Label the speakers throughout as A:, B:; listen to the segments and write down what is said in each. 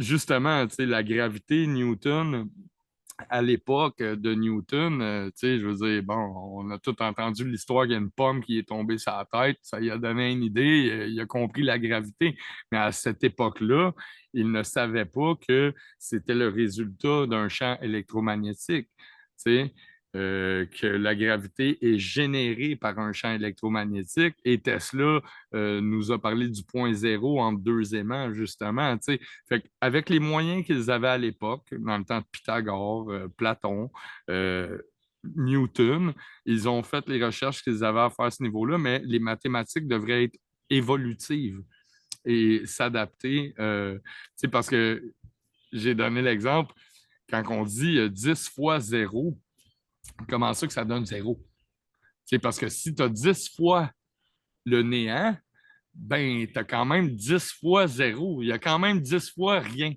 A: justement, tu sais, la gravité, Newton, à l'époque de Newton, tu sais, je veux dire, bon, on a tout entendu l'histoire qu'il y a une pomme qui est tombée sur la tête, ça lui a donné une idée, il a compris la gravité. Mais à cette époque-là, il ne savait pas que c'était le résultat d'un champ électromagnétique, tu sais. Que la gravité est générée par un champ électromagnétique. Et Tesla nous a parlé du point zéro entre deux aimants, justement. Tu sais. Fait avec les moyens qu'ils avaient à l'époque, dans le temps de Pythagore, Platon, euh, Newton, ils ont fait les recherches qu'ils avaient à faire à ce niveau-là, mais les mathématiques devraient être évolutives et s'adapter. Parce que j'ai donné l'exemple, quand on dit 10 fois zéro, comment ça donne zéro? Parce que si tu as 10 fois le néant, ben, tu as quand même 10 fois zéro. Il y a quand même 10 fois rien.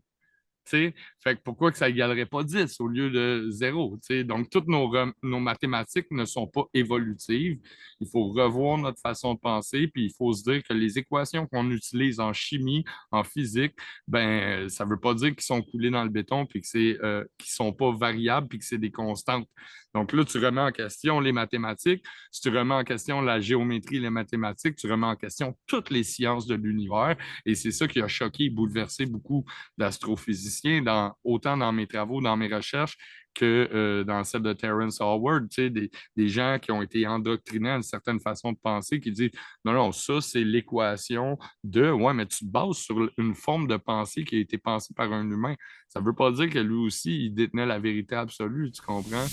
A: T'sais. Fait que pourquoi que ça égalerait pas 10 au lieu de zéro? T'sais? Donc, toutes nos mathématiques ne sont pas évolutives. Il faut revoir notre façon de penser, puis il faut se dire que les équations qu'on utilise en chimie, en physique, ben, ça veut pas dire qu'ils sont coulés dans le béton, puis que qu'ils sont pas variables, puis que c'est des constantes. Donc là, tu remets en question les mathématiques, si tu remets en question la géométrie et les mathématiques, tu remets en question toutes les sciences de l'univers, et c'est ça qui a choqué et bouleversé beaucoup d'astrophysiciens, autant dans mes travaux, dans mes recherches, que dans celle de Terence Howard, tu sais, des gens qui ont été endoctrinés à une certaine façon de penser, qui disent non, non, ça, c'est l'équation de, ouais, mais tu te bases sur une forme de pensée qui a été pensée par un humain. Ça ne veut pas dire que lui aussi, il détenait la vérité absolue, tu comprends?